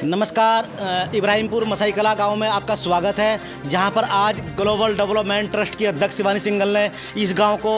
नमस्कार। इब्राहिमपुर मसाई कला गांव में आपका स्वागत है, जहां पर आज ग्लोबल डेवलपमेंट ट्रस्ट की अध्यक्ष शिवानी सिंघल ने इस गांव को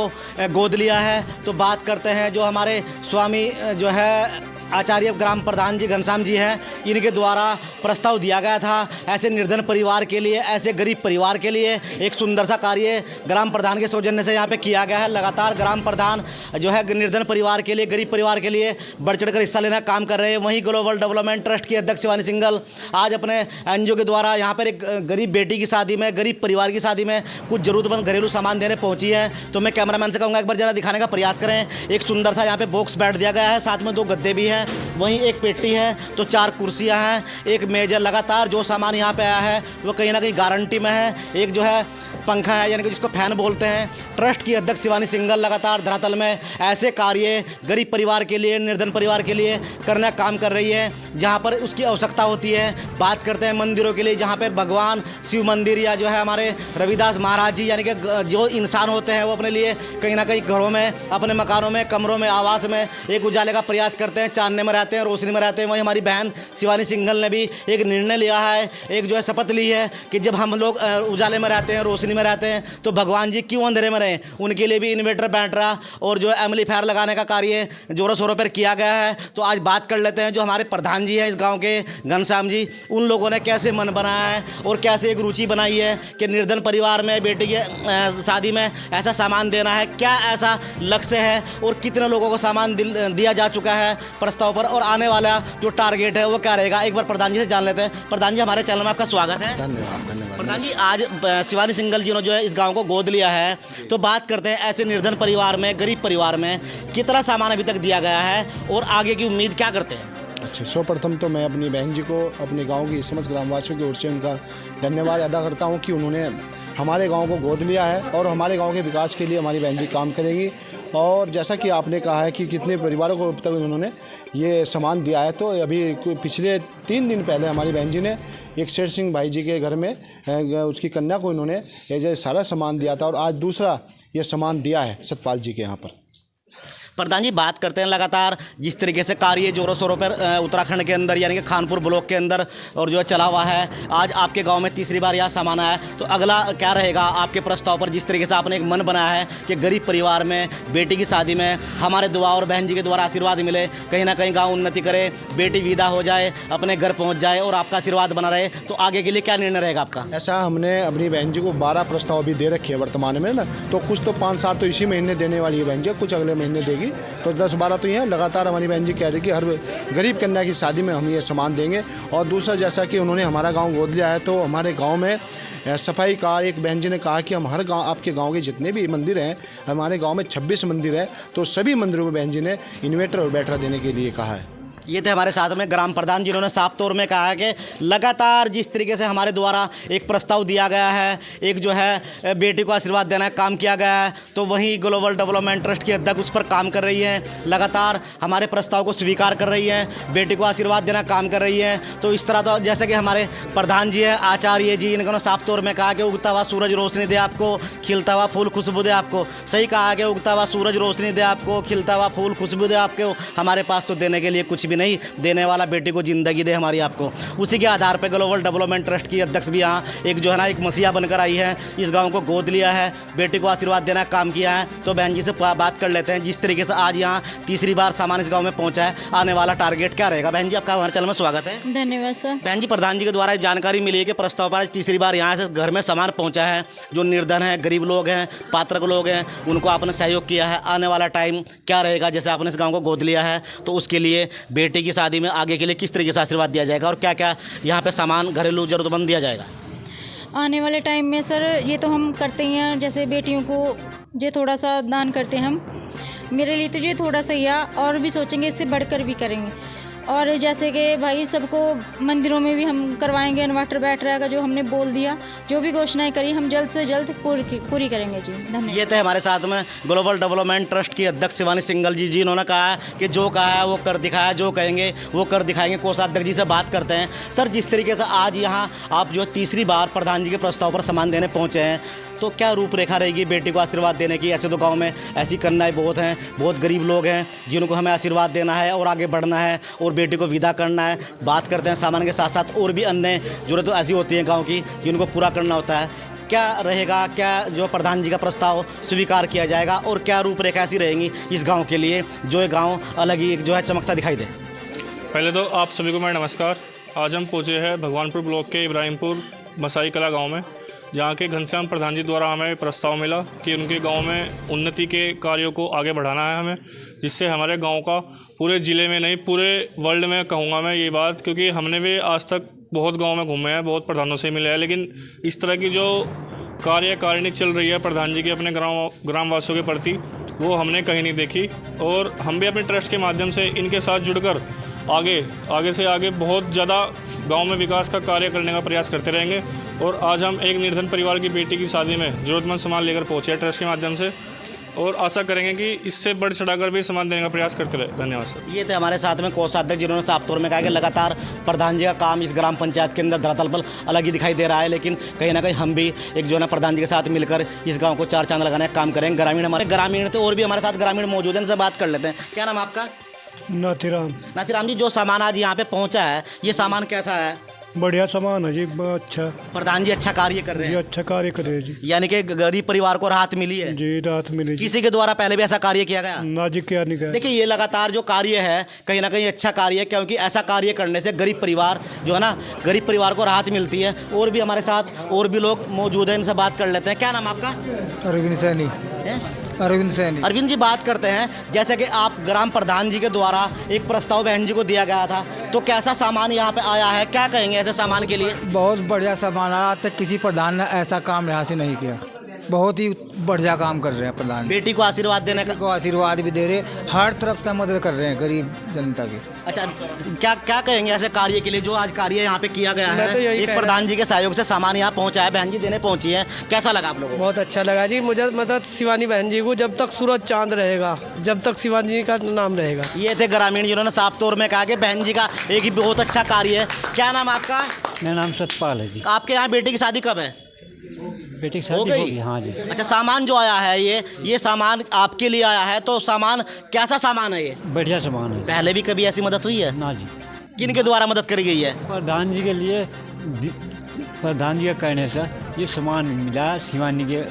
गोद लिया है। तो बात करते हैं जो हमारे स्वामी जो है आचार्य ग्राम प्रधान जी घनश्याम जी हैं, इनके द्वारा प्रस्ताव दिया गया था ऐसे निर्धन परिवार के लिए, ऐसे गरीब परिवार के लिए एक सुंदर सा कार्य ग्राम प्रधान के सौजन्य से यहाँ पे किया गया है। लगातार ग्राम प्रधान जो है निर्धन परिवार के लिए, गरीब परिवार के लिए बढ़ चढ़ कर हिस्सा लेना काम कर रहे हैं। वहीं ग्लोबल डेवलपमेंट ट्रस्ट की अध्यक्ष शिवानी सिंघल आज अपने एनजीओ के द्वारा यहाँ पर एक गरीब बेटी की शादी में, गरीब परिवार की शादी में कुछ ज़रूरतमंद घरेलू सामान देने पहुँची है। तो मैं कैमरामैन से कहूँगा एक बार ज़रा दिखाने का प्रयास करें। एक सुंदर सा यहाँ पे बॉक्स बैठ दिया गया है, साथ में 2 गद्दे भी हैं, वहीं एक पेटी है, तो 4 कुर्सियां हैं, एक मेज है। लगातार जो सामान यहाँ पे आया है वो कहीं ना कहीं गारंटी में है। एक जो है पंखा है, यानी कि जिसको फैन बोलते हैं। ट्रस्ट की अध्यक्ष शिवानी सिंघल लगातार धरातल में ऐसे कार्य गरीब परिवार के लिए, निर्धन परिवार के लिए करने का काम कर रही है जहाँ पर उसकी आवश्यकता होती है। बात करते हैं मंदिरों के लिए, जहाँ पर भगवान शिव मंदिर या जो है हमारे रविदास महाराज जी, यानी कि जो इंसान होते हैं वो अपने लिए कहीं ना कहीं घरों में, अपने मकानों में, कमरों में, आवास में एक उजाले का प्रयास करते हैं, चांदने में रहते हैं, रोशनी में रहते हैं। वहीं हमारी बहन शिवानी सिंघल ने भी एक निर्णय लिया है, एक जो है शपथ ली है कि जब हम लोग उजाले में रहते हैं, रोशनी में रहते हैं, तो भगवान जी क्यों अंधेरे में रहें। उनके लिए भी इन्वर्टर बैटरा और जो है एम्पलीफायर लगाने का कार्य जोरों शोरों पर किया गया है। तो आज बात कर लेते हैं जो हमारे प्रधान जी हैं इस गाँव के, घनश्याम जी, उन लोगों ने कैसे मन बनाया है और कैसे एक रुचि बनाई है कि निर्धन परिवार में बेटी की शादी में ऐसा सामान देना है। क्या ऐसा लक्ष्य है और कितने लोगों को सामान दिया जा चुका है प्रस्ताव पर, और आने वाला जो टारगेट है वो क्या रहेगा, एक बार प्रधान जी से जान लेते हैं। प्रधान जी, हमारे चैनल में आपका स्वागत है। धन्यवाद। प्रधान जी, आज शिवानी सिंघल जी ने जो है इस गांव को गोद लिया है, तो बात करते हैं ऐसे निर्धन परिवार में, गरीब परिवार में कितना सामान अभी तक दिया गया है और आगे की उम्मीद क्या करते हैं? अच्छा, सर्वप्रथम तो मैं अपनी बहन जी को, अपने गांव की समस्त ग्रामवासियों की ओर से उनका धन्यवाद अदा करता हूं कि उन्होंने हमारे गांव को गोद लिया है और हमारे गांव के विकास के लिए हमारी बहन जी काम करेंगी। और जैसा कि आपने कहा है कि कितने परिवारों को अब तक उन्होंने ये सामान दिया है, तो अभी पिछले 3 दिन पहले हमारी बहन जी ने एक शेर सिंह भाई जी के घर में उसकी कन्या को इन्होंने ये सारा सामान दिया था और आज दूसरा ये सामान दिया है सतपाल जी के यहाँ पर। प्रधान जी, बात करते हैं लगातार जिस तरीके से कार्य जोरों शोरों पर उत्तराखंड के अंदर, यानी कि खानपुर ब्लॉक के अंदर और जो है चला हुआ है, आज आपके गांव में तीसरी बार यह सामान आया है, तो अगला क्या रहेगा आपके प्रस्ताव पर? जिस तरीके से आपने एक मन बनाया है कि गरीब परिवार में, बेटी की शादी में हमारे दुआ और बहन जी के द्वारा आशीर्वाद मिले, कहीं ना कहीं गाँव उन्नति करे, बेटी विदा हो जाए, अपने घर पहुँच जाए और आपका आशीर्वाद बना रहे, तो आगे के लिए क्या निर्णय रहेगा आपका? ऐसा हमने अपनी बहन जी को 12 प्रस्ताव अभी दे रखे हैं वर्तमान में ना, तो कुछ तो 5-7 तो इसी महीने देने वाली है बहन जी, कुछ अगले महीने देगी, तो 10-12 तो ये लगातार हमारी बहन जी कह रही कि हर गरीब कन्या की शादी में हम ये सामान देंगे। और दूसरा, जैसा कि उन्होंने हमारा गांव गोद लिया है, तो हमारे गांव में सफाई का एक बहन जी ने कहा कि हम हर गांव, आपके गांव के जितने भी मंदिर हैं, हमारे गांव में 26 मंदिर हैं, तो सभी मंदिरों में बहन जी ने इन्वर्टर और बैटरा देने के लिए कहा है। ये थे हमारे साथ में ग्राम प्रधान, जिन्होंने साफ तौर में कहा है कि लगातार जिस तरीके से हमारे द्वारा एक प्रस्ताव दिया गया है, एक जो है बेटी को आशीर्वाद देना का काम किया गया है, तो वहीं ग्लोबल डेवलपमेंट ट्रस्ट की अध्यक्ष उस पर काम कर रही है, लगातार हमारे प्रस्ताव को स्वीकार कर रही है, बेटी को आशीर्वाद देना काम कर रही है। तो इस तरह तो जैसे कि हमारे प्रधान जी हैं आचार्य जी, इन्होंने साफ तौर में कहा कि उगता हुआ सूरज रोशनी दे आपको, खिलता हुआ फूल खुशबू दे आपको। सही कहा कि उगता हुआ सूरज रोशनी दे आपको, खिलता हुआ फूल खुशबू दे आपको। हमारे पास तो देने के लिए कुछ नहीं, देने वाला बेटी को ज़िंदगी दे हमारी आपको। उसी के आधार पर ग्लोबल डेवलपमेंट ट्रस्ट की अध्यक्ष भी यहाँ एक जो है ना एक मसीहा बनकर आई है, इस गांव को गोद लिया है, बेटी को आशीर्वाद देना काम किया है। तो बहन जी से बात कर लेते हैं, जिस तरीके से आज यहाँ तीसरी बार सामान इस गाँव में पहुँचा है, आने वाला टारगेट क्या रहेगा? बहन जी, आपका हमारे चैनल में स्वागत है। धन्यवाद सर। बहन जी, प्रधान जी के द्वारा जानकारी मिली है कि प्रस्ताव पर आज तीसरी बार यहाँ से घर में सामान पहुँचा है, जो निर्धन है, गरीब लोग हैं, पात्र लोग हैं, उनको आपने सहयोग किया है। आने वाला टाइम क्या रहेगा? जैसे आपने इस गाँव को गोद लिया है, तो उसके लिए बेटी की शादी में आगे के लिए किस तरीके से आशीर्वाद दिया जाएगा और क्या क्या यहाँ पे सामान घरेलू जरूरतमंद दिया जाएगा? आने वाले टाइम में सर ये तो हम करते ही हैं, जैसे बेटियों को ये थोड़ा सा दान करते हैं हम, मेरे लिए तो ये थोड़ा सा ही है, और भी सोचेंगे, इससे बढ़कर भी करेंगे। और जैसे कि भाई सबको मंदिरों में भी हम करवाएंगे, इन्वर्टर बैटरा का जो हमने बोल दिया, जो भी घोषणाएं करी हम जल्द से जल्द पूरी करेंगे जी। धन्यवाद। ये थे हमारे साथ में ग्लोबल डेवलपमेंट ट्रस्ट की अध्यक्ष शिवानी सिंघल जी, जिन्होंने कहा कि जो कहा है वो कर दिखाया, जो कहेंगे वो कर दिखाएंगे। कोषाध्यक्ष जी से बात करते हैं। सर, जिस तरीके से आज यहाँ आप जो तीसरी बार प्रधान जी के प्रस्ताव पर सामान देने पहुँचे हैं, तो क्या रूपरेखा रहेगी बेटी को आशीर्वाद देने की? ऐसे तो गांव में ऐसी कन्याएं बहुत हैं, बहुत गरीब लोग हैं जिनको हमें आशीर्वाद देना है और आगे बढ़ना है और बेटी को विदा करना है। बात करते हैं सामान के साथ साथ और भी अन्य जरूरत तो ऐसी होती हैं गाँव की जिनको पूरा करना होता है। क्या रहेगा, क्या जो प्रधान जी का प्रस्ताव स्वीकार किया जाएगा और क्या रूपरेखा ऐसी रहेंगी इस गांव के लिए जो ये गांव अलग ही जो है चमकता दिखाई दे? पहले तो आप सभी को मेरा नमस्कार। आज हम पहुँचे हैं भगवानपुर ब्लॉक के इब्राहिमपुर मसाई कला गांव में, जहां के घनश्याम प्रधान जी द्वारा हमें प्रस्ताव मिला कि उनके गांव में उन्नति के कार्यों को आगे बढ़ाना है हमें, जिससे हमारे गांव का पूरे ज़िले में नहीं पूरे वर्ल्ड में कहूँगा मैं ये बात, क्योंकि हमने भी आज तक बहुत गांव में घूमे हैं, बहुत प्रधानों से मिले हैं, लेकिन इस तरह की जो कार्यकारिणी चल रही है प्रधान जी की अपने ग्रामवासियों के प्रति, वो हमने कहीं नहीं देखी। और हम भी अपने ट्रस्ट के माध्यम से इनके साथ जुड़कर आगे से आगे बहुत ज़्यादा गांव में विकास का कार्य करने का प्रयास करते रहेंगे। और आज हम एक निर्धन परिवार की बेटी की शादी में ज़रूरतमंद सामान लेकर पहुँचे हैं ट्रस्ट के माध्यम से, और आशा करेंगे कि इससे बढ़ चढ़ाकर भी सामान देने का प्रयास करते रहे। धन्यवाद सर। ये थे हमारे साथ में कोषाध्यक्ष जिन्होंने साफ तौर में कहा कि लगातार प्रधान जी का काम इस ग्राम पंचायत के अंदर धरातल पर अलग ही दिखाई दे रहा है, लेकिन कहीं ना कहीं हम भी एक जो है ना प्रधान जी के साथ मिलकर इस गांव को चार चांद लगाने का काम करेंगे। ग्रामीण थे और भी हमारे साथ ग्रामीण मौजूद हैं, उनसे बात कर लेते हैं। क्या नाम आपका? नाथीराम जी, जो सामान आज यहाँ पे पहुँचा है ये सामान कैसा है? बढ़िया सामान है जी, अच्छा। प्रधान जी अच्छा कार्य कर रहे जी हैं, अच्छा कार्य कर रहे हैं जी। यानी कि गरीब परिवार को राहत मिली है जी, राहत मिली जी। किसी के द्वारा पहले भी ऐसा कार्य किया गया? ना जी, क्या नहीं किया। देखिए ये लगातार जो कार्य है कहीं ना कहीं अच्छा कार्य है, क्योंकि ऐसा कार्य करने से गरीब परिवार जो है ना, गरीब परिवार को राहत मिलती है। और भी हमारे साथ और भी लोग मौजूद हैं, इनसे बात कर लेते हैं। क्या नाम आपका? अरविंद सैनी। अरविंद सैनी। अरविंद जी, बात करते हैं, जैसे कि आप ग्राम प्रधान जी के द्वारा एक प्रस्ताव बहन जी को दिया गया था, तो कैसा सामान यहाँ पे आया है, क्या कहेंगे ऐसे सामान के लिए? बहुत बढ़िया सामान आया, आज तक किसी प्रधान ने ऐसा काम यहाँ से नहीं किया। बहुत ही बढ़िया काम कर रहे हैं प्रधान। बेटी को आशीर्वाद देने का को आशीर्वाद भी दे रहे, हर तरफ से मदद कर रहे हैं गरीब जनता की। अच्छा, क्या कहेंगे ऐसे कार्य के लिए जो आज कार्य यहाँ पे किया गया है? एक प्रधान जी के सहयोग से सामान यहाँ पहुँचा है, बहन जी देने पहुँची है, कैसा लगा आप लोगों को? बहुत अच्छा लगा जी मुझे, मतलब शिवानी बहन जी को जब तक सूरज चांद रहेगा, जब तक शिवानी जी का नाम रहेगा। ये थे ग्रामीण जिन्होंने साफ तौर में कहा कि बहन जी का एक ही बहुत अच्छा कार्य है। क्या नाम आपका? मेरा नाम सतपाल है जी। आपके यहाँ बेटी की शादी कब है? बेटी की हो शादी गई? हो गई, हाँ जी। अच्छा, सामान जो आया है ये सामान आपके लिए आया है, तो सामान कैसा सामान है ये? बढ़िया सामान है। पहले भी कभी ऐसी मदद हुई है? ना जी। किन के द्वारा मदद करी गई है? प्रधान जी के लिए, प्रधान जी के कहने से ये सामान मिला शिवानी के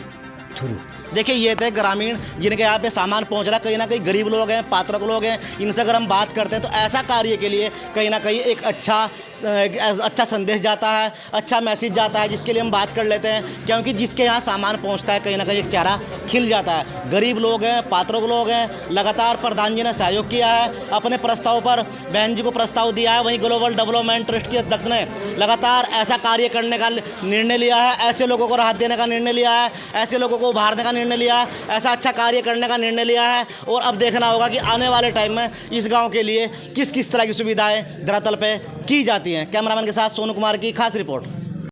थ्रू। देखिए ये थे ग्रामीण जिनके यहाँ पे सामान पहुँच रहा है, कहीं ना कहीं गरीब लोग हैं, पात्रक लोग हैं, इनसे अगर हम बात करते हैं तो ऐसा कार्य के लिए कहीं ना कहीं एक अच्छा संदेश जाता है, अच्छा मैसेज जाता है, जिसके लिए हम बात कर लेते हैं, क्योंकि जिसके यहाँ सामान पहुँचता है कहीं ना कहीं एक चेहरा खिल जाता है। गरीब लोग हैं, पात्रक लोग हैं, लगातार प्रधान जी ने सहयोग किया है, अपने प्रस्ताव पर बहन जी को प्रस्ताव दिया है। वहीं ग्लोबल डेवलपमेंट ट्रस्ट के अध्यक्ष ने लगातार ऐसा कार्य करने का निर्णय लिया है, ऐसे लोगों को राहत देने का निर्णय लिया है, ऐसे लोगों को उभारने का निर्णय लिया है, ऐसा अच्छा कार्य करने का निर्णय लिया है। और अब देखना होगा कि आने वाले टाइम में इस गांव के लिए किस किस तरह की सुविधाएं धरातल पे की जाती हैं। कैमरामैन के साथ सोनू कुमार की खास रिपोर्ट।